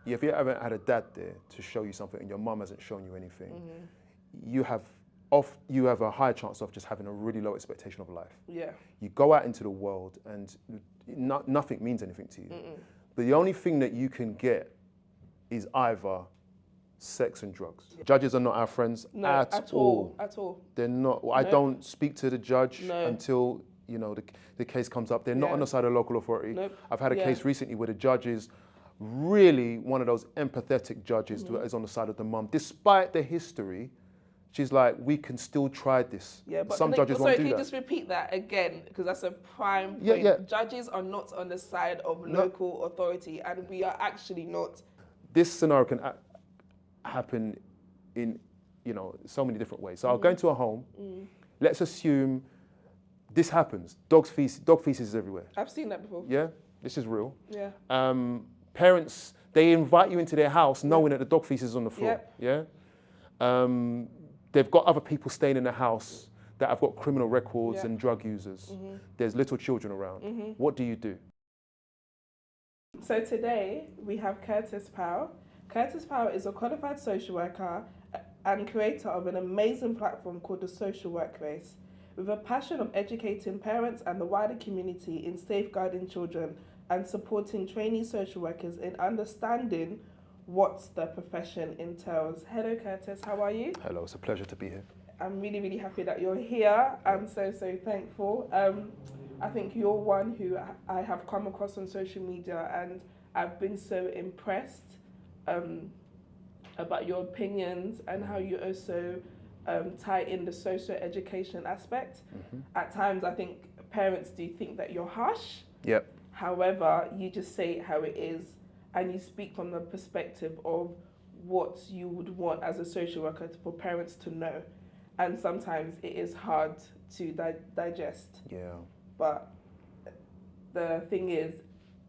if you haven't had a dad there to show you something and your mum hasn't shown you anything, you have a high chance of just having a really low expectation of life. Yeah. You go out into the world and nothing means anything to you. But the only thing that you can get is either sex and drugs. Yeah. Judges are not our friends at all. At all. They're not. Well, I don't speak to the judge until the case comes up. They're not on the side of the local authority. Nope. I've had a case recently where the judge is really one of those empathetic judges that is on the side of the mum. Despite the history, she's like, we can still try this. Yeah, but some judges won't do that. Can you just repeat that again? Because that's a prime point. Yeah. Judges are not on the side of local authority, and we are actually not. This scenario can happen in, so many different ways. So I'll go into a home. Let's assume this happens. Dog feces is everywhere. I've seen that before. Yeah, this is real. Yeah. Parents, they invite you into their house knowing that the dog feces is on the floor. Yep. Yeah. They've got other people staying in the house that have got criminal records and drug users. There's little children around. What do you do? So today we have Curtis Powell. Curtis Powell is a qualified social worker and creator of an amazing platform called The Social Workplace, with a passion of educating parents and the wider community in safeguarding children and supporting trainee social workers in understanding what the profession entails. Hello Curtis, how are you? Hello, it's a pleasure to be here. I'm really, really happy that you're here. I'm so thankful. I think you're one who I have come across on social media, and I've been so impressed about your opinions and how you also tie in the social education aspect. At times, I think parents do think that you're harsh. Yep. However, you just say it how it is, and you speak from the perspective of what you would want as a social worker for parents to know. And sometimes it is hard to digest. Yeah. But the thing is,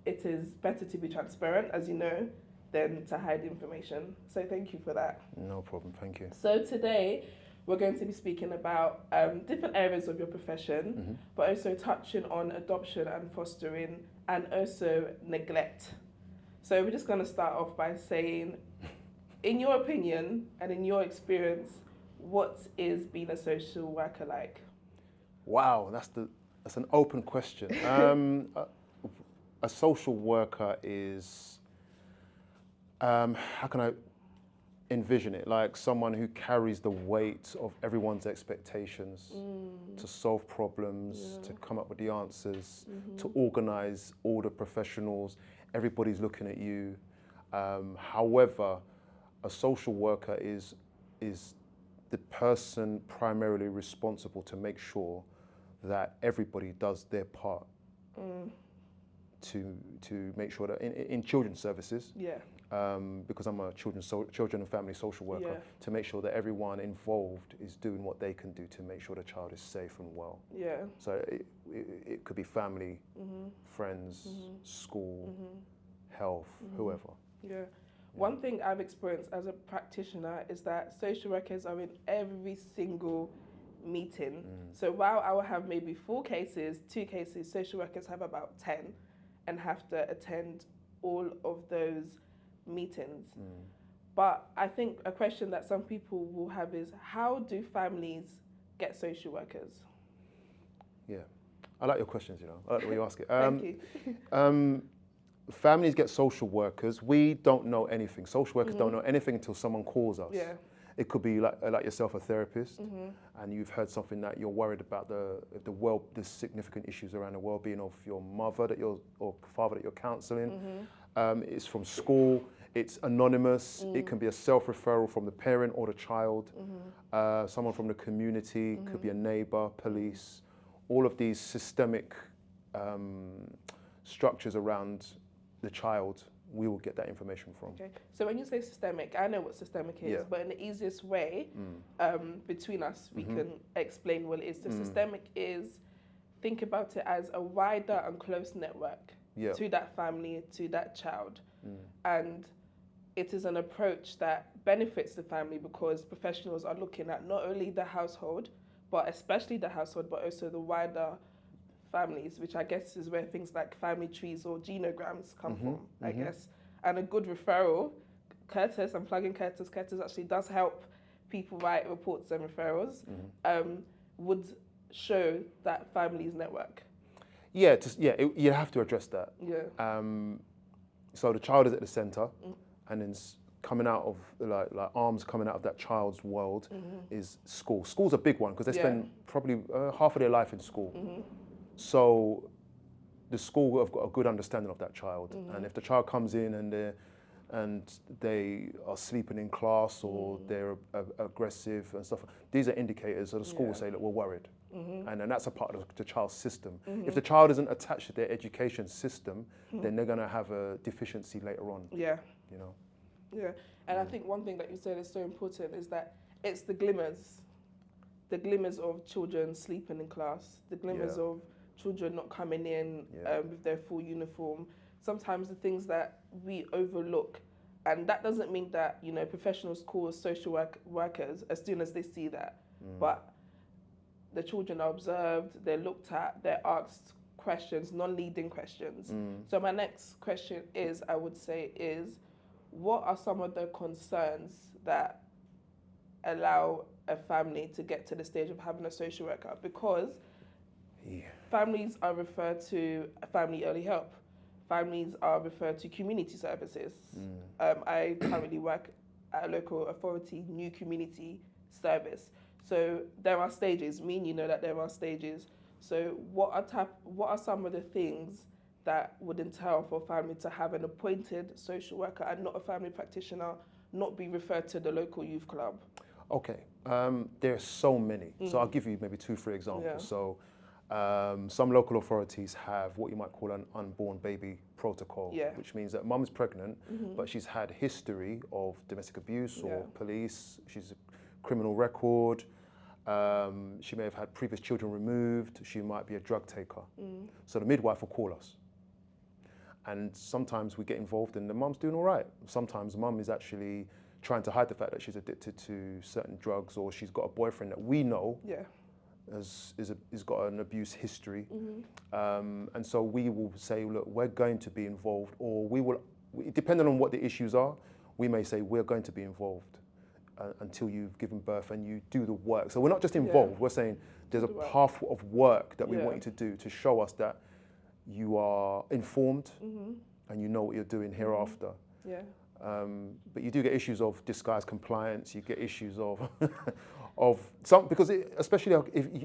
it is better to be transparent, as you know, than to hide information. So thank you for that. No problem, thank you. So today, we're going to be speaking about different areas of your profession, but also touching on adoption and fostering, and also neglect. So we're just going to start off by saying, in your opinion and in your experience, what is being a social worker like? Wow, that's an open question. A social worker is, how can I envision it? Like someone who carries the weight of everyone's expectations to solve problems, to come up with the answers, to organize all the professionals. Everybody's looking at you. However, a social worker is the person primarily responsible to make sure that everybody does their part to make sure that in children's services, because I'm a children and family social worker, to make sure that everyone involved is doing what they can do to make sure the child is safe and well. Yeah. So it could be family, friends, school, health, whoever. Yeah. One thing I've experienced as a practitioner is that social workers are in every single meeting. So while I will have maybe 4 cases, 2 cases, social workers have about 10 and have to attend all of those meetings. But I think a question that some people will have is, how do families get social workers? Yeah, I like your questions, I like the way you ask it. Thank you. Families get social workers. We don't know anything. Social workers don't know anything until someone calls us. Yeah. It could be like yourself, a therapist, and you've heard something that you're worried about the significant issues around the well-being of your mother or father that you're counselling. It's from school. It's anonymous. It can be a self-referral from the parent or the child. Someone from the community, could be a neighbour, police. All of these systemic structures around the child, we will get that information from. Okay. So when you say systemic, I know what systemic is, but in the easiest way, between us, we can explain what it is. So systemic is, think about it as a wider and close network to that family, to that child. And it is an approach that benefits the family because professionals are looking at not only the household, but especially the household, but also the wider families, which I guess is where things like family trees or genograms come from, I guess. and a good referral, Curtis, I'm plugging Curtis, Curtis actually does help people write reports and referrals, would show that family's network. Yeah, you have to address that. Yeah. So the child is at the center, and then coming out of like arms coming out of that child's world is school. School's a big one because they spend probably half of their life in school. So the school have got a good understanding of that child, and if the child comes in and they are sleeping in class or they're aggressive and stuff, these are indicators. So the school will say, look, we're worried. And then that's a part of the child's system. If the child isn't attached to their education system, then they're going to have a deficiency later on. Yeah. You know. Yeah, and I think one thing that you said is so important is that it's the glimmers of children sleeping in class, the glimmers of children not coming in with their full uniform. Sometimes the things that we overlook, and that doesn't mean that, you know, professionals call social workers as soon as they see that, but the children are observed, they're looked at, they're asked questions, non-leading questions. So my next question is, I would say, is what are some of the concerns that allow a family to get to the stage of having a social worker? Because families are referred to family early help. Families are referred to community services. I currently work at a local authority, new community service. So there are stages. Me and you know that there are stages. So what are some of the things that would entail for a family to have an appointed social worker and not a family practitioner, not be referred to the local youth club? Okay, there are so many. So I'll give you maybe 2-3 examples. Yeah. So some local authorities have what you might call an unborn baby protocol, which means that mum is pregnant, but she's had history of domestic abuse or police, she's a criminal record, she may have had previous children removed, she might be a drug taker. So the midwife will call us. And sometimes we get involved and the mum's doing all right. Sometimes mum is actually trying to hide the fact that she's addicted to certain drugs, or she's got a boyfriend that we know has got an abuse history. And so we will say, look, we're going to be involved, or we will, depending on what the issues are, we may say we're going to be involved until you've given birth and you do the work. So we're not just involved, we're saying there's a path of work that we want you to do to show us that you are informed and you know what you're doing hereafter. But you do get issues of disguised compliance. You get issues of some, because especially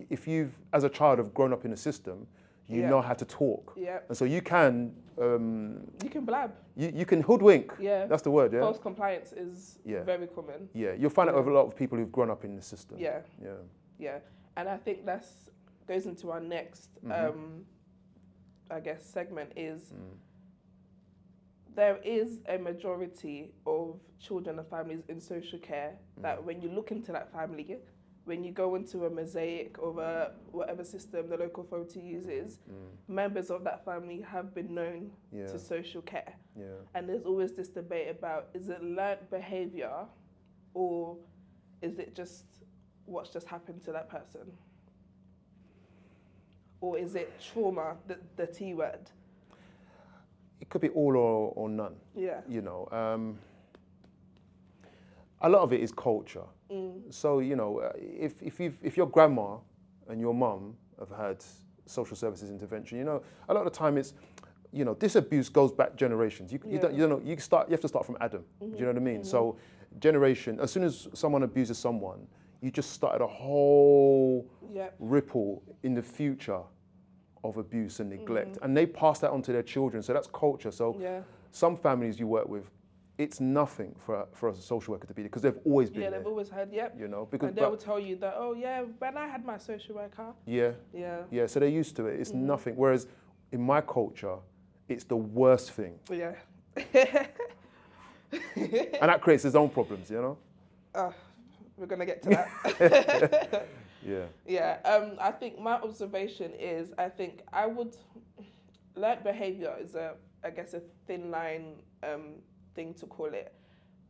if you've as a child have grown up in a system, you know how to talk, and so you can blab. You can hoodwink. That's the word. False compliance is very common. You'll find it with a lot of people who've grown up in the system. And I think that's goes into our next I guess segment is there is a majority of children and families in social care that when you look into that family, when you go into a mosaic of whatever system the local authority uses, members of that family have been known to social care. And there's always this debate about, is it learnt behaviour or is it just what's just happened to that person? Or is it trauma, the T word? It could be all or none. You know, a lot of it is culture. So, you know, if your grandma and your mum have had social services intervention, you know, a lot of the time it's, you know, this abuse goes back generations. You don't know, you have to start from Adam. Do you know what I mean? So generation, as soon as someone abuses someone, you just started a whole ripple in the future of abuse and neglect. And they pass that on to their children. So that's culture. So some families you work with, it's nothing for a social worker to be there because they've always been there. They've always had, you know, because and they will tell you that, oh yeah, when I had my social worker. So they're used to it. It's nothing. Whereas in my culture, it's the worst thing. And that creates its own problems, you know? We're going to get to that. I think my observation is, I think I would, learned behaviour is I guess a thin line thing to call it,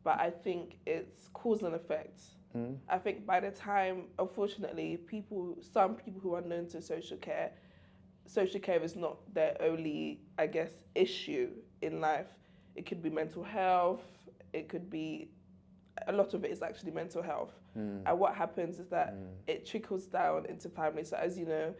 but I think it's cause and effect. I think by the time, unfortunately, some people who are known to social care is not their only, I guess, issue in life. it could be mental health, it could be, a lot of it is actually mental health. And what happens is that it trickles down into families. So as you know,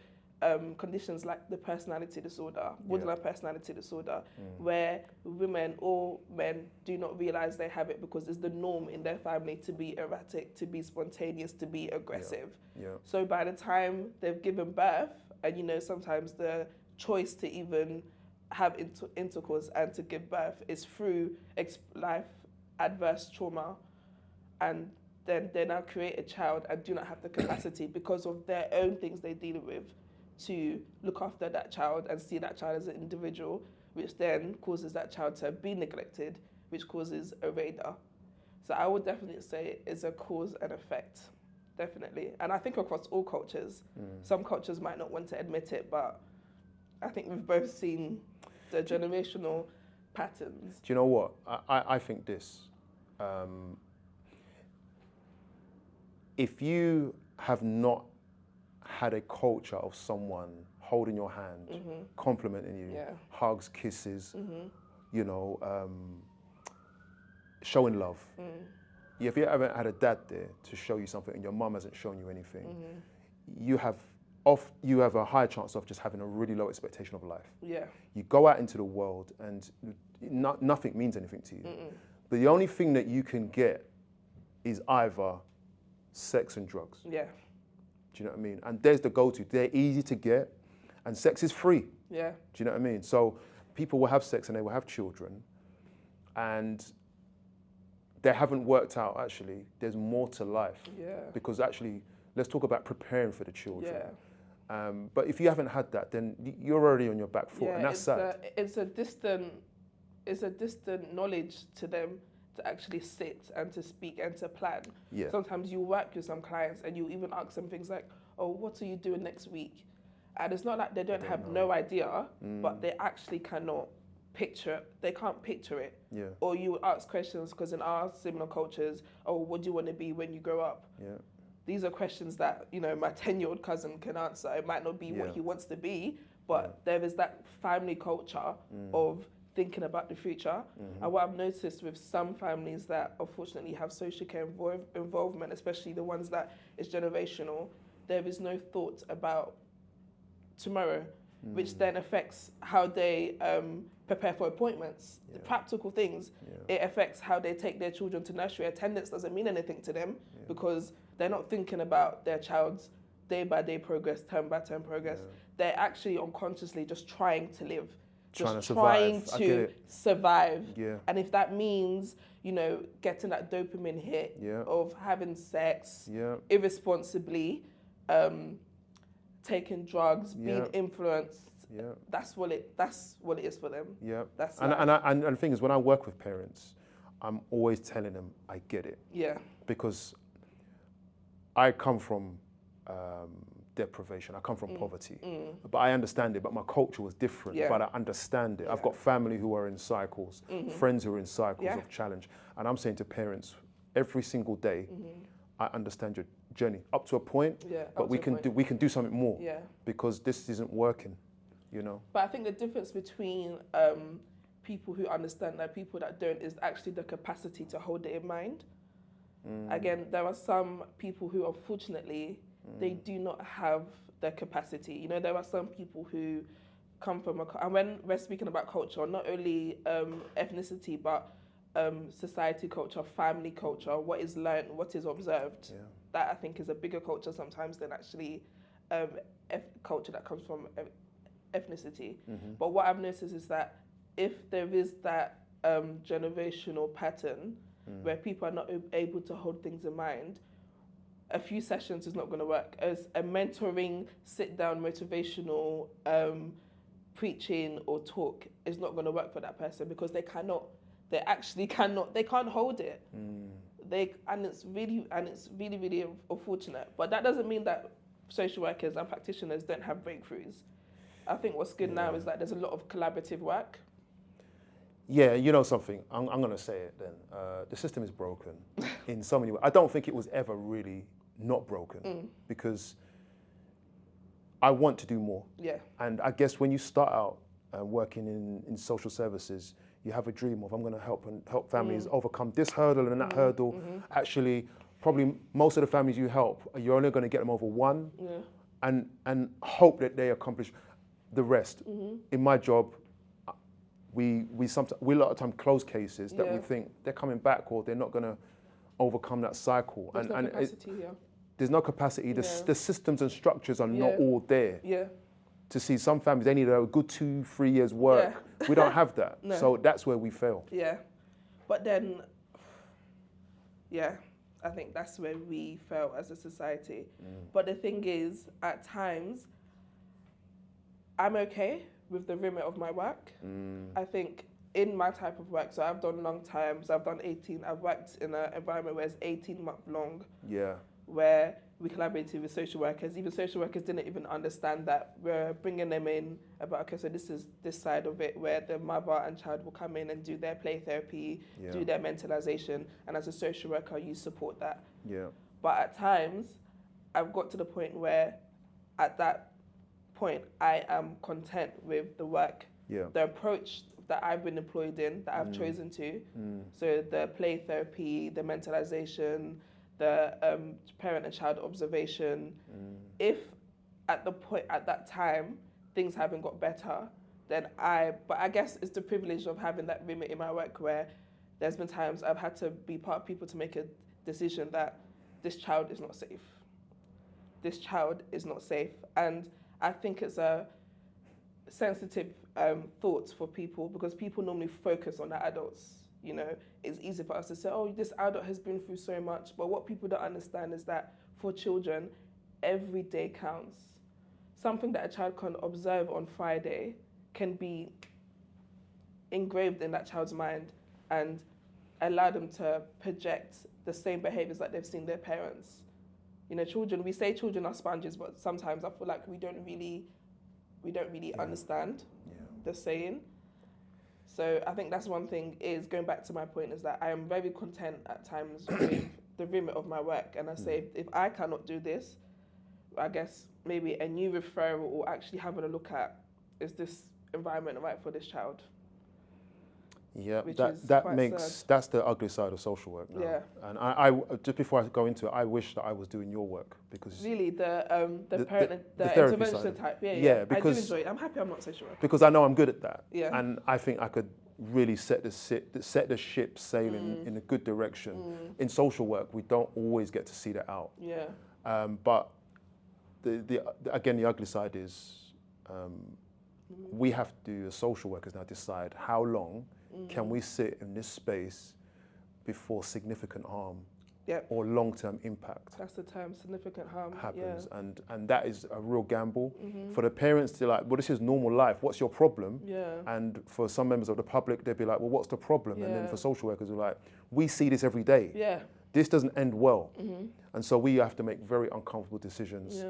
conditions like the personality disorder, borderline personality disorder, where women or men do not realize they have it because it's the norm in their family to be erratic, to be spontaneous, to be aggressive. So by the time they've given birth, and you know, sometimes the choice to even have intercourse and to give birth is through life adverse trauma, and then they now create a child and do not have the capacity because of their own things they deal with to look after that child and see that child as an individual, which then causes that child to be neglected, which causes a radar. So I would definitely say it's a cause and effect, definitely. And I think across all cultures, some cultures might not want to admit it, but I think we've both seen the generational patterns. Do you know what? I think this. If you have not had a culture of someone holding your hand, complimenting you, hugs, kisses, you know, showing love. If you haven't had a dad there to show you something and your mum hasn't shown you anything, you have a high chance of just having a really low expectation of life. You go out into the world and nothing means anything to you. But the only thing that you can get is either sex and drugs. Do you know what I mean? And there's the go-to. They're easy to get, and sex is free. Do you know what I mean? So people will have sex and they will have children, and they haven't worked out, actually, there's more to life. Because actually, let's talk about preparing for the children. But if you haven't had that, then you're already on your back foot, and that's sad. It's a distant knowledge to them to actually sit and to speak and to plan. Sometimes you work with some clients and you even ask them things like, oh, what are you doing next week? And it's not like they don't have no idea, but they actually cannot picture it. They can't picture it. Or you would ask questions, because in our similar cultures, oh, what do you want to be when you grow up? These are questions that, you know, my 10-year-old cousin can answer. It might not be what he wants to be, but there is that family culture of thinking about the future. And what I've noticed with some families that unfortunately have social care involvement, especially the ones that is generational, there is no thought about tomorrow, which then affects how they prepare for appointments, the practical things. It affects how they take their children to nursery. Attendance doesn't mean anything to them because they're not thinking about their child's day-by-day progress, term-by-term progress. They're actually unconsciously just trying to live. Just trying to survive. And if that means, you know, getting that dopamine hit of having sex irresponsibly, taking drugs, being influenced, that's what it is for them. And the thing is, when I work with parents, I'm always telling them I get it. Because I come from deprivation. I come from poverty, but I understand it. But my culture was different, but I understand it. I've got family who are in cycles, friends who are in cycles of challenge, and I'm saying to parents every single day, I understand your journey up to a point, but we can do something more because this isn't working, you know. But I think the difference between people who understand and people that don't is actually the capacity to hold it in mind. Again, there are some people who unfortunately they do not have the capacity. You know, there are some people who come from and when we're speaking about culture, not only ethnicity, but society culture, family culture, what is learned, what is observed. That I think is a bigger culture sometimes than actually culture that comes from ethnicity. But what I've noticed is that if there is that generational pattern where people are not able to hold things in mind, a few sessions is not going to work. As a mentoring, sit-down, motivational preaching or talk is not going to work for that person because they can't hold it. And it's really unfortunate. But that doesn't mean that social workers and practitioners don't have breakthroughs. I think what's good now is that there's a lot of collaborative work. Yeah, you know something, I'm going to say it then. The system is broken in so many ways. I don't think it was ever really not broken because I want to do more. And I guess when you start out working in social services, you have a dream of, I'm going to help families overcome this hurdle and that hurdle. Actually, probably most of the families you help, you're only going to get them over one, and hope that they accomplish the rest. In my job, we a lot of time close cases that we think they're coming back or they're not going to overcome that cycle. There's no capacity here. There's no capacity. The systems and structures are not all there. Yeah. To see some families, they need a good 2-3 years work. We don't have that. No. So that's where we fail. Yeah. But then, I think that's where we fail as a society. But the thing is, at times, I'm okay with the remit of my work. I think in my type of work, so I've done long times, I've worked in an environment where it's 18-month long. Yeah. Where we collaborated with social workers. Even social workers didn't even understand that we're bringing them in about, okay, so this is this side of it where the mother and child will come in and do their play therapy, do their mentalization, and as a social worker, you support that. Yeah. But at times, I've got to the point where, at that point, I am content with the work, the approach that I've been employed in, that I've chosen to. So the play therapy, the mentalization, the parent and child observation. If at that time things haven't got better, then but I guess it's the privilege of having that remit in my work where there's been times I've had to be part of people to make a decision that this child is not safe. This child is not safe. And I think it's a sensitive thought for people because people normally focus on the adults. You know, it's easy for us to say, oh, this adult has been through so much. But what people don't understand is that for children, every day counts. Something that a child can observe on Friday can be engraved in that child's mind and allow them to project the same behaviors that they've seen their parents. You know, we say children are sponges, but sometimes I feel like we don't really understand the saying. So I think that's one thing is, going back to my point, is that I am very content at times with the remit of my work. And I say, if I cannot do this, I guess maybe a new referral or actually having a look at, is this environment right for this child? Yeah, that's the ugly side of social work now. Yeah. And I just before I go into it, I wish that I was doing your work because really the intervention type. Yeah. Because I do enjoy it. I'm happy I'm not social worker. Because I know I'm good at that. Yeah. And I think I could really set the ship sailing in a good direction. In social work, we don't always get to see that out. Yeah. But the ugly side is we have to, as social workers now, decide how long can we sit in this space before significant harm or long-term impact. That's the term, significant harm. Happens, and that is a real gamble. For the parents, they're like, well, this is normal life, what's your problem? And for some members of the public, they'd be like, well, what's the problem? And then for social workers, they're like, we see this every day. This doesn't end well. And so we have to make very uncomfortable decisions.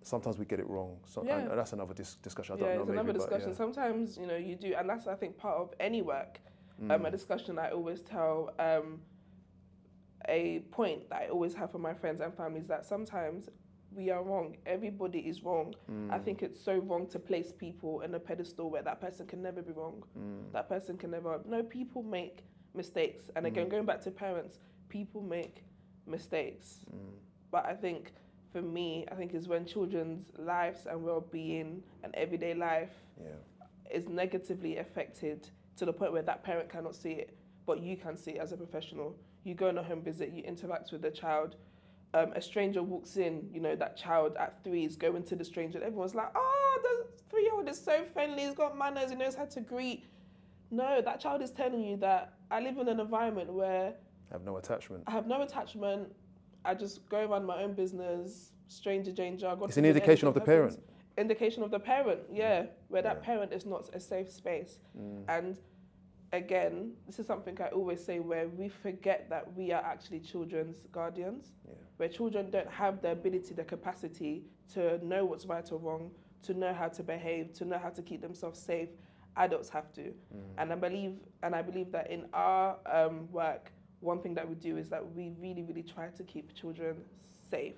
Sometimes we get it wrong. And that's another discussion. I don't know. It's another discussion. Sometimes, you do, and that's, I think, part of any work. A discussion I always tell, a point that I always have for my friends and families, that sometimes we are wrong. Everybody is wrong. I think it's so wrong to place people in a pedestal where that person can never be wrong. That person can never. No, people make mistakes. And again, going back to parents, people make mistakes. But I think, for me, I think is when children's lives and well-being and everyday life is negatively affected to the point where that parent cannot see it, but you can see it as a professional. You go on a home visit, you interact with the child. A stranger walks in, that child at 3 is going to the stranger. Everyone's like, oh, the 3-year-old is so friendly, he's got manners, he knows how to greet. No, that child is telling you that I live in an environment where I have no attachment. I just go around my own business, stranger danger. It's an indication of the parent. Indication of the parent, where that parent is not a safe space. And again, this is something I always say, where we forget that we are actually children's guardians, where children don't have the ability, the capacity to know what's right or wrong, to know how to behave, to know how to keep themselves safe. Adults have to. And I believe that in our work, one thing that we do is that we really, really try to keep children safe,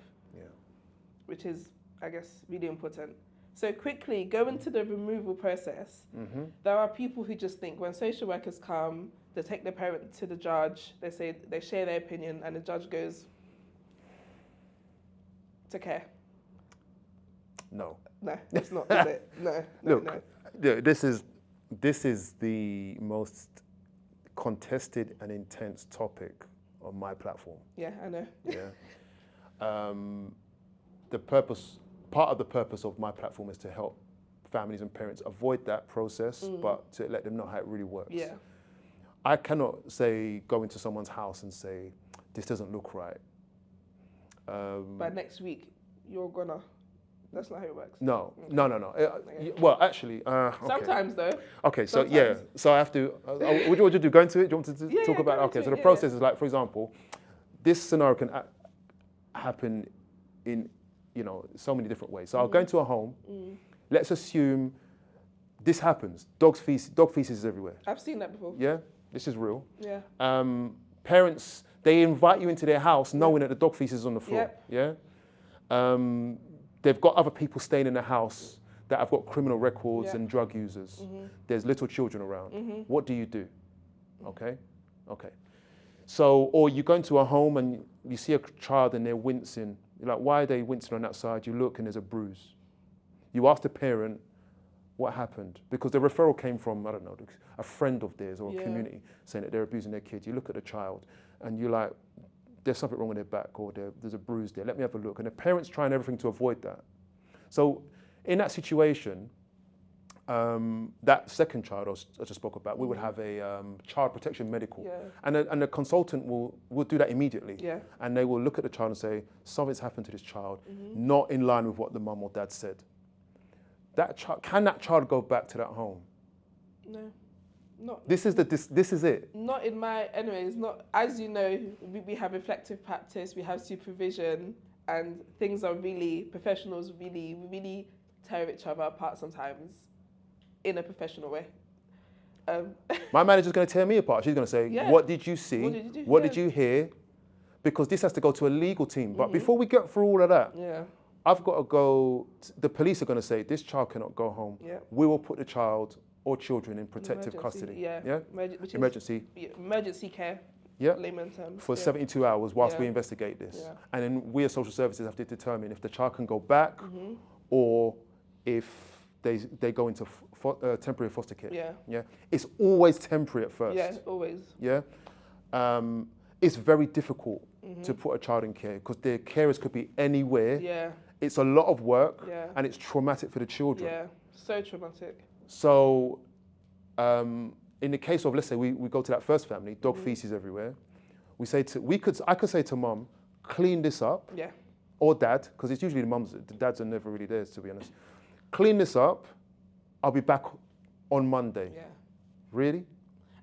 which is, I guess, really important. So quickly, go into the removal process. There are people who just think when social workers come, they take the parent to the judge, they share their opinion, and the judge goes to care. No. No, it's not, is it? No. Look, yeah, this is the most contested and intense topic on my platform. Yeah, I know. Yeah. Part of the purpose of my platform is to help families and parents avoid that process, but to let them know how it really works. Yeah. I cannot go into someone's house and say, this doesn't look right. But next week, you're gonna. That's not how it works. No. Well, actually, okay. Sometimes though. Okay, so Sometimes. so I have to. What do you do? Go into it? Do you want to talk about? Okay, so the process is like, for example, this scenario can happen in, so many different ways. So I'll go into a home. Let's assume this happens. Dog feces is everywhere. I've seen that before. Yeah, this is real. Yeah. Parents, they invite you into their house knowing that the dog feces is on the floor. Yep. Yeah. They've got other people staying in the house that have got criminal records and drug users. There's little children around. What do you do? Okay. So, or you go into a home and you see a child and they're wincing. You're like, why are they wincing on that side? You look and there's a bruise. You ask the parent, what happened? Because the referral came from, I don't know, a friend of theirs or a community saying that they're abusing their kid. You look at the child and you're like, there's something wrong with their back or there's a bruise there. Let me have a look. And the parent's trying everything to avoid that. So in that situation, that second child I just spoke about, we would have a child protection medical. Yeah. And the consultant will do that immediately. Yeah. And they will look at the child and say, something's happened to this child, not in line with what the mum or dad said. Can that child go back to that home? No. Not, this is it. Not in my, anyways, not, as you know, we have reflective practice, we have supervision, and things are really, professionals really tear each other apart sometimes in a professional way. My manager's going to tear me apart. She's going to say, what did you see? What did you do? What did you hear? Because this has to go to a legal team. But before we get through all of that, I've got to go, the police are going to say, this child cannot go home. We will put the child or children in protective custody. Yeah. Emergency care. Yeah. Layman terms. For 72 hours whilst we investigate this. Yeah. And then we as social services have to determine if the child can go back or if they go into temporary foster care. Yeah. It's always temporary at first. Yeah, always. Yeah. It's very difficult to put a child in care because their carers could be anywhere. Yeah. It's a lot of work and it's traumatic for the children. Yeah, so traumatic. So in the case of, let's say we go to that first family, dog feces everywhere. I could say to mum, clean this up. Yeah. Or dad, because it's usually the dads are never really there, to be honest. Clean this up. I'll be back on Monday. Yeah. Really?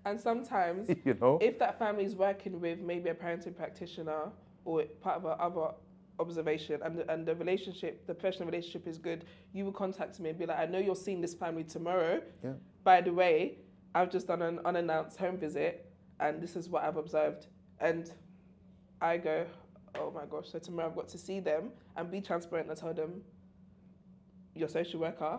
And sometimes, if that family is working with maybe a parenting practitioner or part of other observation and the relationship, the professional relationship is good, you will contact me and be like, I know you're seeing this family tomorrow. Yeah. By the way, I've just done an unannounced home visit and this is what I've observed. And I go, oh my gosh, so tomorrow I've got to see them and be transparent and tell them, your social worker,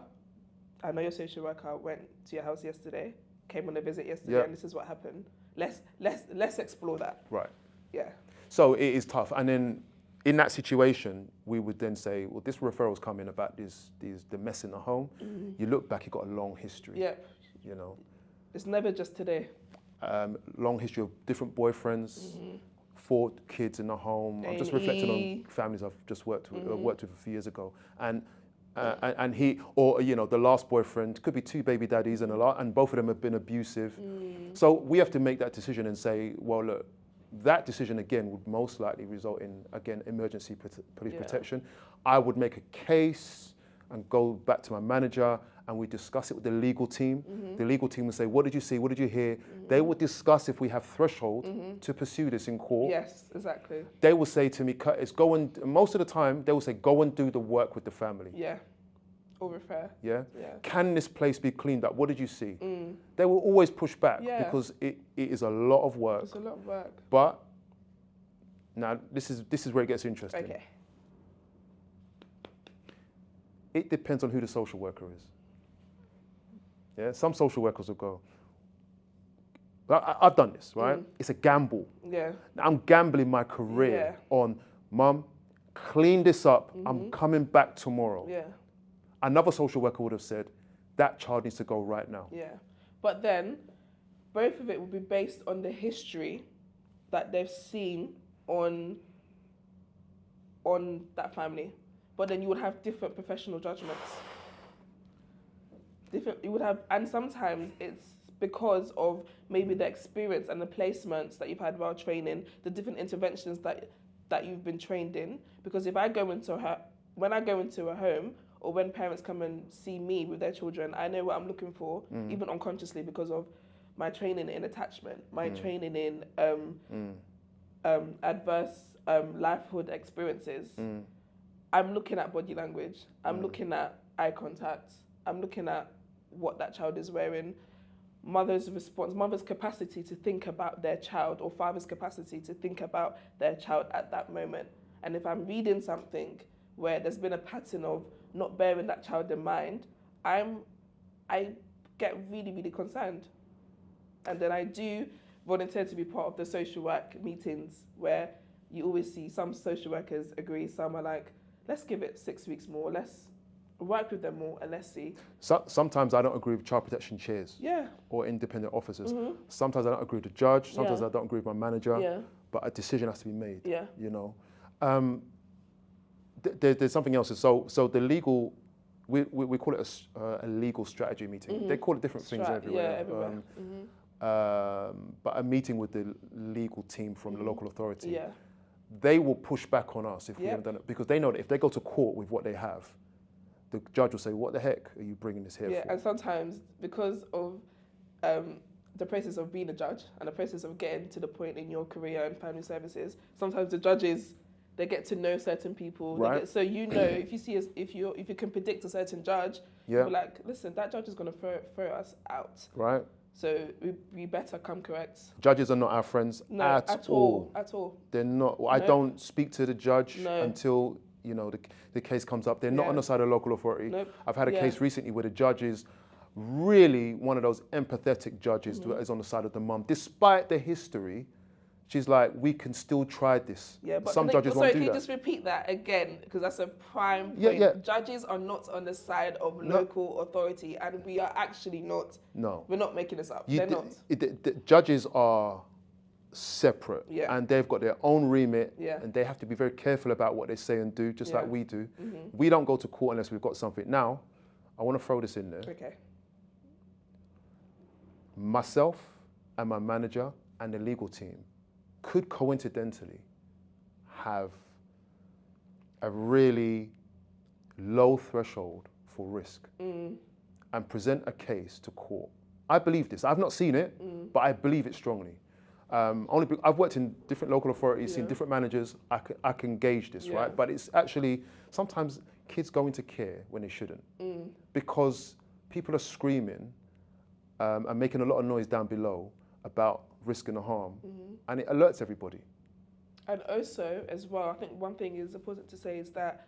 I know your social worker went to your house yesterday, came on a visit yesterday and this is what happened. Let's explore that. Right. Yeah. So it is tough. And then in that situation, we would then say, well, this referral's coming about the mess in the home. You look back, you've got a long history. Yeah. It's never just today. Long history of different boyfriends, 4 kids in the home. I'm just reflecting on families I've just worked with a few years ago. And he, or the last boyfriend, could be 2 baby daddies and both of them have been abusive. So we have to make that decision and say, well, look, that decision again would most likely result in, again, emergency police protection. I would make a case and go back to my manager and we discuss it with the legal team. The legal team will say, what did you see? What did you hear? They will discuss if we have threshold to pursue this in court. Yes, exactly. They will say to me, Curtis, most of the time, they will say, go and do the work with the family. Yeah. Or refer. Yeah? Can this place be cleaned up? What did you see? They will always push back because it is a lot of work. It's a lot of work. But now this is where it gets interesting. Okay. It depends on who the social worker is. Yeah, some social workers will go, I've done this, right? It's a gamble. Yeah. I'm gambling my career on, Mum, clean this up. I'm coming back tomorrow. Yeah. Another social worker would have said, that child needs to go right now. Yeah. But then, both of it will be based on the history that they've seen on that family. But then you would have different professional judgments. You would have, and sometimes it's because of maybe the experience and the placements that you've had while training, the different interventions that you've been trained in. Because if I go into when I go into a home, or when parents come and see me with their children, I know what I'm looking for, even unconsciously, because of my training in attachment, my training in adverse livelihood experiences. I'm looking at body language. I'm looking at eye contact. I'm looking at what that child is wearing. Mother's response, mother's capacity to think about their child, or father's capacity to think about their child at that moment. And if I'm reading something where there's been a pattern of not bearing that child in mind, I get really, really concerned. And then I do volunteer to be part of the social work meetings, where you always see some social workers agree, some are like, let's give it 6 weeks more, let's work with them more, and let's see. Sometimes I don't agree with child protection chairs or independent officers. Sometimes I don't agree with the judge. Sometimes I don't agree with my manager. But a decision has to be made. You know, there's something else. So the legal, we call it a legal strategy meeting. They call it different things everywhere. But a meeting with the legal team from the local authority, they will push back on us if we haven't done it, because they know that if they go to court with what they have, the judge will say, what the heck are you bringing this here for? And sometimes because of the process of being a judge and the process of getting to the point in your career in family services, sometimes the judges, they get to know certain people. Right. So you know, if you can predict a certain judge, you're like, listen, that judge is going to throw us out. Right. So we better come correct. Judges are not our friends at all. At all. They're not. I don't speak to the judge until the case comes up. They're not on the side of the local authority. I've had a case recently where the judge is really one of those empathetic judges that is on the side of the mum. Despite the history, she's like, we can still try this. But some judges won't do that. Can you just repeat that again? Because that's a prime point. Judges are not on the side of local authority, and we are actually not. No. We're not making this up. They're not. The judges are separate, and they've got their own remit, and they have to be very careful about what they say and do, just like we do. We don't go to court unless we've got something. Now, I want to throw this in there. Okay. Myself and my manager and the legal team could coincidentally have a really low threshold for risk and present a case to court. I believe this. I've not seen it, but I believe it strongly. I've worked in different local authorities, seen different managers. I can gauge this, right? But it's actually, sometimes kids go into care when they shouldn't because people are screaming and making a lot of noise down below about risk and harm, and it alerts everybody. And also, as well, I think one thing is important to say is that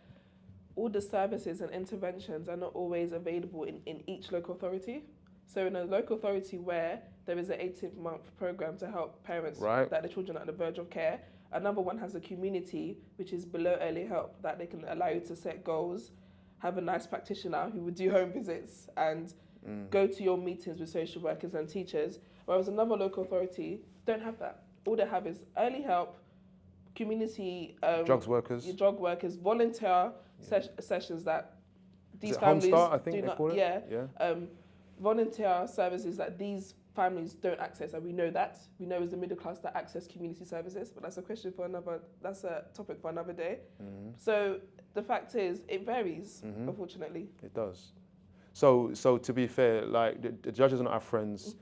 all the services and interventions are not always available in each local authority. So in a local authority where there is an 18-month program to help parents that the children are at the verge of care, another one has a community which is below early help, that they can allow you to set goals, have a nice practitioner who would do home visits and go to your meetings with social workers and teachers. Whereas another local authority don't have that. All they have is early help, community drug workers, volunteer sessions that these families Homestart, I think do they not. call it. Volunteer services that these families don't access, and we know that. We know as the middle class that access community services, but that's a question for another. That's a topic for another day. So the fact is, it varies. Unfortunately, it does. So to be fair, like the judges are not our friends.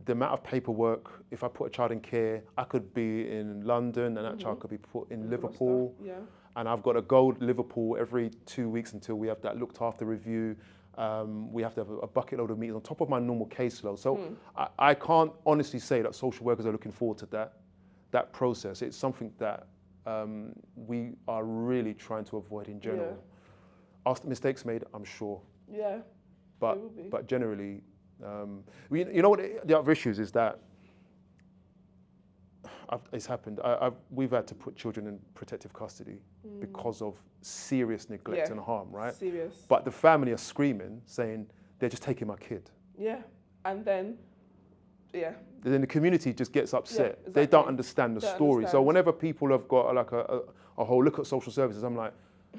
The amount of paperwork, if I put a child in care, I could be in London and that child could be put in Liverpool. And I've got to go to Liverpool every 2 weeks until we have that looked after review. We have to have a bucket load of meetings on top of my normal caseload. So I can't honestly say that social workers are looking forward to that process. It's something that we are really trying to avoid in general. Are mistakes made? I'm sure. Yeah. But generally, you know what the other issues is that it's happened. We've had to put children in protective custody because of serious neglect and harm, right? Serious. But the family are screaming, saying they're just taking my kid. Yeah, and then, Then the community just gets upset. Yeah, exactly. They don't understand the story. So whenever people have got like a whole look at social services, I'm like,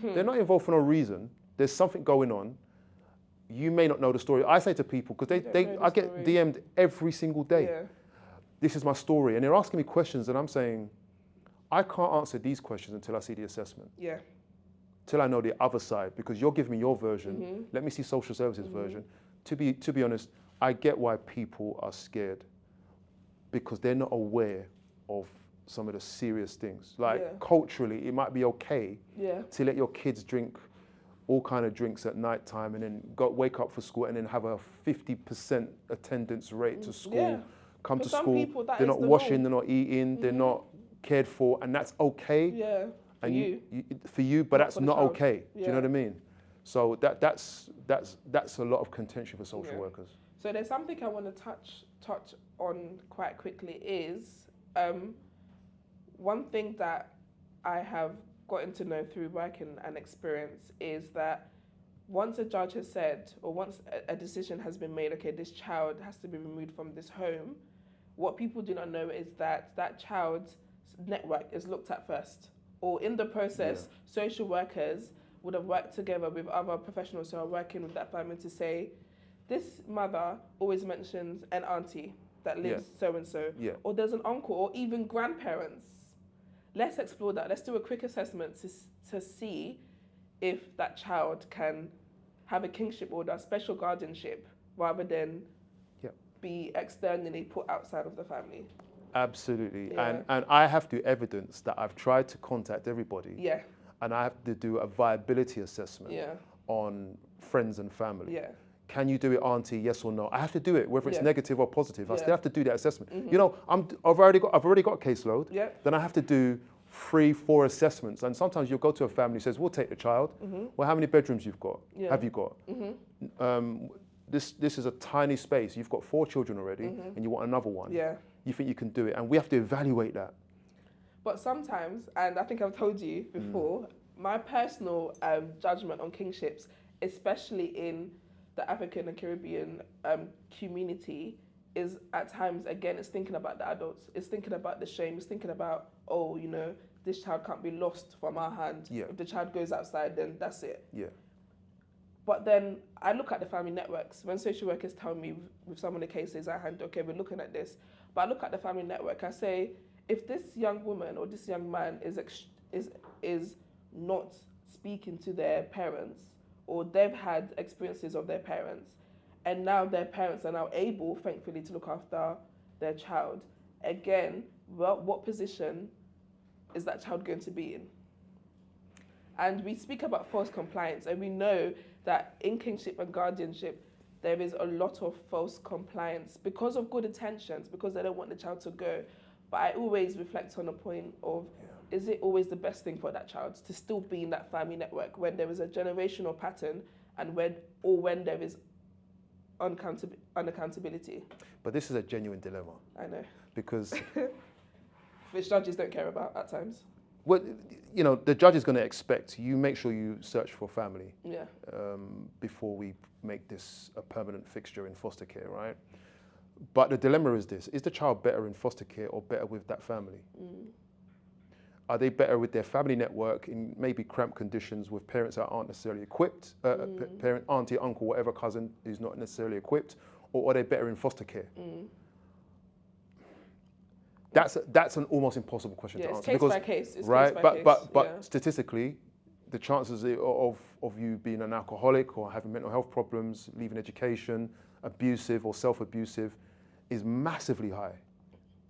they're not involved for no reason. There's something going on. You may not know the story. I say to people, because I get DM'd every single day. Yeah. This is my story. And they're asking me questions and I'm saying, I can't answer these questions until I see the assessment. Yeah. Till I know the other side, because you're giving me your version. Let me see social services version. To be honest, I get why people are scared, because they're not aware of some of the serious things. Like culturally, it might be okay to let your kids drink all kind of drinks at night time and then wake up for school and then have a 50% attendance rate to school, come to school, they're not washing, they're not eating, they're not cared for, and that's okay. Yeah, for you, but that's not okay. Yeah. Do you know what I mean? So that's a lot of contention for social workers. So there's something I want to touch on quite quickly is one thing that I have gotten to know through working and experience is that once a judge has said, or once a decision has been made, okay, this child has to be removed from this home, what people do not know is that that child's network is looked at first. Or in the process, social workers would have worked together with other professionals who are working with that family to say, this mother always mentions an auntie that lives so-and-so, or there's an uncle, or even grandparents. Let's explore that. Let's do a quick assessment to see if that child can have a kinship order, special guardianship, rather than be externally put outside of the family. Absolutely. And I have to evidence that I've tried to contact everybody. Yeah. And I have to do a viability assessment on friends and family. Yeah. Can you do it, auntie? Yes or no? I have to do it, whether it's negative or positive. I still have to do that assessment. You know, I've already got a caseload. Yeah. Then I have to do 3-4 assessments. And sometimes you'll go to a family who says, we'll take the child. Well, how many bedrooms you've got? Have you got? This is a tiny space. You've got 4 children already, and you want another one. Yeah. You think you can do it, and we have to evaluate that. But sometimes, and I think I've told you before, my personal judgment on kinships, especially in the African and Caribbean community, is at times, again, it's thinking about the adults. It's thinking about the shame. It's thinking about, oh, you know, this child can't be lost from our hand. Yeah. If the child goes outside, then that's it. Yeah. But then I look at the family networks. When social workers tell me with some of the cases I hand, okay, we're looking at this. But I look at the family network, I say, if this young woman or this young man is not speaking to their parents, or they've had experiences of their parents, and now their parents are now able, thankfully, to look after their child, again, well, what position is that child going to be in? And we speak about false compliance, and we know that in kinship and guardianship, there is a lot of false compliance because of good intentions, because they don't want the child to go. But I always reflect on the point of, is it always the best thing for that child to still be in that family network when there is a generational pattern and when there is unaccountability? But this is a genuine dilemma. I know. Because which judges don't care about at times. Well, you know, the judge is going to expect you make sure you search for family before we make this a permanent fixture in foster care, right? But the dilemma is this: is the child better in foster care or better with that family? Are they better with their family network in maybe cramped conditions with parents that aren't necessarily equipped, parent, auntie, uncle, whatever cousin who's not necessarily equipped, or are they better in foster care? That's an almost impossible question to answer. Case by case. It's right? Case by case. But statistically, the chances of you being an alcoholic or having mental health problems, leaving education, abusive or self-abusive, is massively high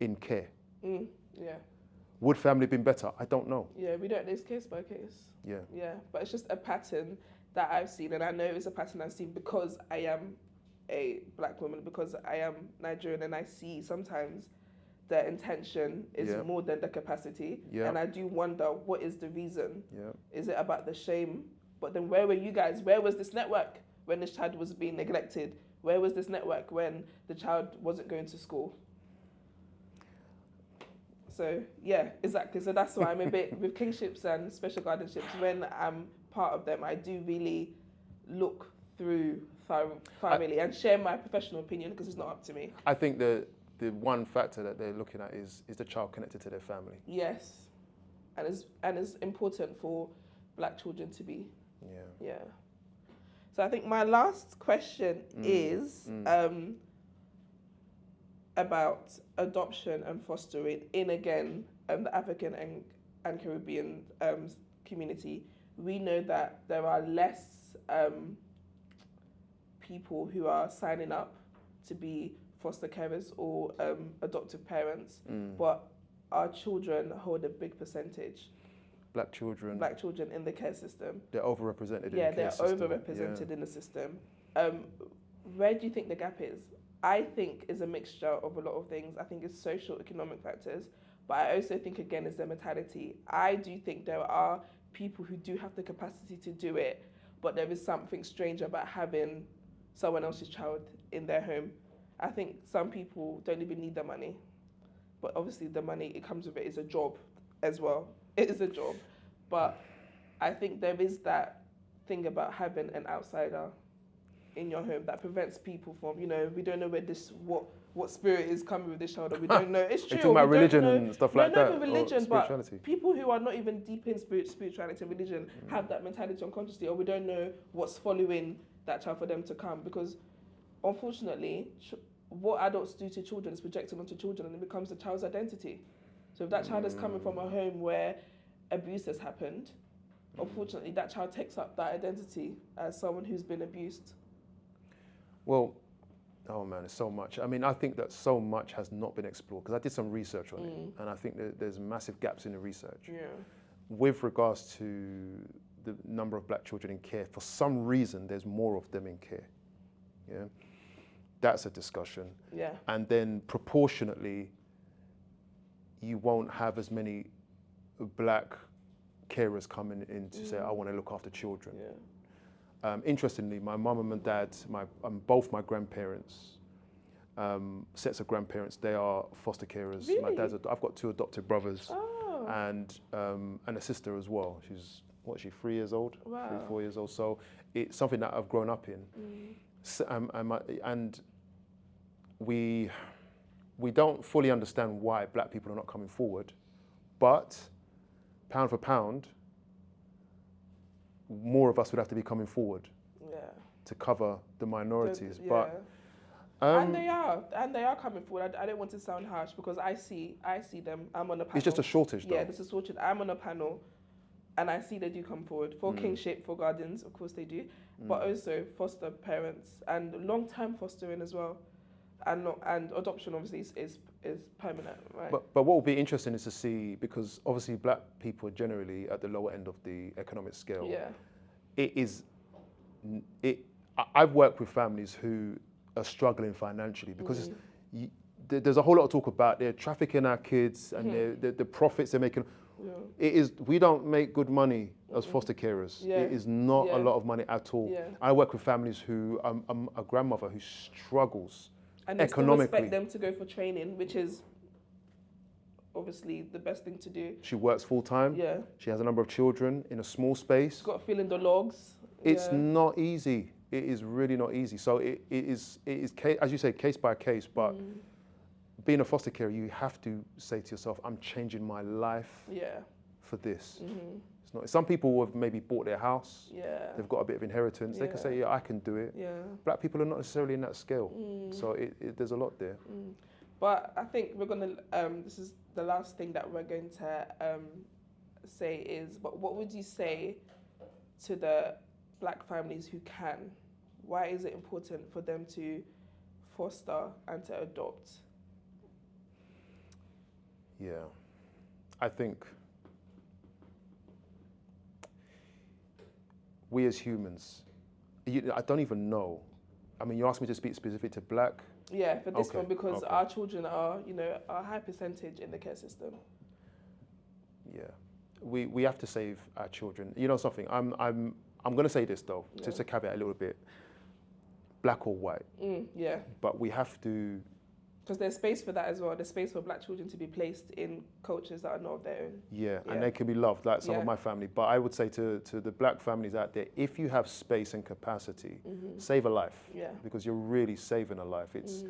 in care. Yeah. Would family have been better? I don't know. Yeah, we don't. It's case by case. Yeah. Yeah, but it's just a pattern that I've seen, and I know it's a pattern I've seen because I am a black woman, because I am Nigerian, and I see sometimes the intention is more than the capacity. Yeah. And I do wonder, what is the reason? Yeah. Is it about the shame But then where were you guys? Where was this network when this child was being neglected? Where was this network when the child wasn't going to school? So yeah, exactly. So that's why I'm a bit with kinships and special guardianships. When I'm part of them, I do really look through thoroughly and share my professional opinion because it's not up to me. I think the one factor that they're looking at is the child connected to their family. Yes, and it's important for Black children to be. Yeah. So I think my last question is about adoption and fostering in, again, the African and Caribbean community. We know that there are less people who are signing up to be foster carers or adoptive parents, but our children hold a big percentage. Black children in the care system. They're overrepresented in the care system. Yeah, they're overrepresented in the system. Where do you think the gap is? I think it's a mixture of a lot of things. I think it's social, economic factors, but I also think, again, it's their mentality. I do think there are people who do have the capacity to do it, but there is something strange about having someone else's child in their home. I think some people don't even need the money, but obviously the money it comes with it is a job as well. It is a job, but I think there is that thing about having an outsider in your home that prevents people from, we don't know where what spirit is coming with this child, or we don't know. It's true. You're talking about religion and stuff like that. Not even religion, but people who are not even deep in spirituality and religion have that mentality unconsciously, or we don't know what's following that child for them to come. Because unfortunately, what adults do to children is projected onto children, and it becomes the child's identity. So if that child is coming from a home where abuse has happened, unfortunately, that child takes up that identity as someone who's been abused. Well, oh man, there's so much. I mean, I think that so much has not been explored, because I did some research on it, and I think that there's massive gaps in the research. Yeah. With regards to the number of Black children in care, for some reason, there's more of them in care. Yeah, that's a discussion. Yeah. And then proportionately, you won't have as many Black carers coming in to say, I want to look after children. Yeah. Interestingly, my mum and my dad, both my grandparents, sets of grandparents, they are foster carers. Really? My dad's, I've got 2 adopted brothers, oh. and a sister as well. She's 3 years old, wow. 3, 4 years old. So it's something that I've grown up in. So, and we don't fully understand why Black people are not coming forward, but pound for pound, more of us would have to be coming forward to cover the minorities. But and they are coming forward. I don't want to sound harsh, because I see them. I'm on a panel. It's just a shortage, though. Yeah, there's a shortage. I'm on a panel, and I see they do come forward for kinship, for guardians, of course they do, but also foster parents and long-term fostering as well, and adoption obviously is permanent, right? But what will be interesting is to see, because obviously Black people are generally at the lower end of the economic scale. Yeah. I've worked with families who are struggling financially, because there's a whole lot of talk about they're trafficking our kids and the profits they're making. Yeah. We don't make good money as foster carers. Yeah. It is not a lot of money at all. Yeah. I work with families who, a grandmother who struggles and they economically. Still expect them to go for training, which is obviously the best thing to do. She works full time. Yeah. She has a number of children in a small space. She's got to fill in the logs. It's not easy. It is really not easy. So it is, as you say, case by case. But being a foster carer, you have to say to yourself, I'm changing my life for this. It's not. Some people have maybe bought their house. Yeah. They've got a bit of inheritance. They can say, yeah, I can do it. Yeah. Black people are not necessarily in that scale. So there's a lot there. But I think we're going to, this is the last thing that we're going to say is, but what would you say to the Black families who can? Why is it important for them to foster and to adopt? Yeah, I think we as humans, I don't even know. I mean, you asked me to speak specific to Black. Yeah, for this one, because our children are, a high percentage in the care system. Yeah, we have to save our children. You know something? I'm going to say this though, just to caveat a little bit, black or white. Yeah. But we have to... Because there's space for that as well. There's space for black children to be placed in cultures that are not their own. Yeah, and they can be loved, like some of my family. But I would say to the black families out there, if you have space and capacity, save a life. Yeah. Because you're really saving a life. It's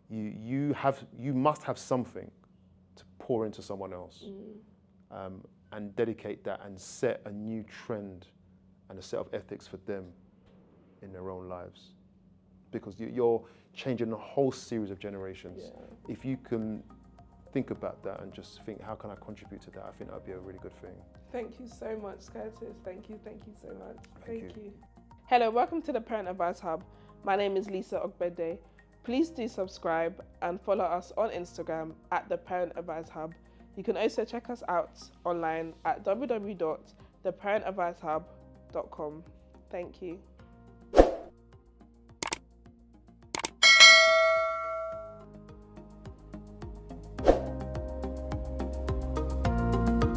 you must have something to pour into someone else, and dedicate that and set a new trend and a set of ethics for them in their own lives. Because you're changing a whole series of generations. Yeah. If you can think about that and just think, how can I contribute to that? I think that would be a really good thing. Thank you so much, Curtis. Thank you so much. Thank you. Hello, welcome to the Parent Advice Hub. My name is Lisa Ogbeide. Please do subscribe and follow us on Instagram at the Parent Advice Hub. You can also check us out online at www.theparentadvicehub.com. Thank you.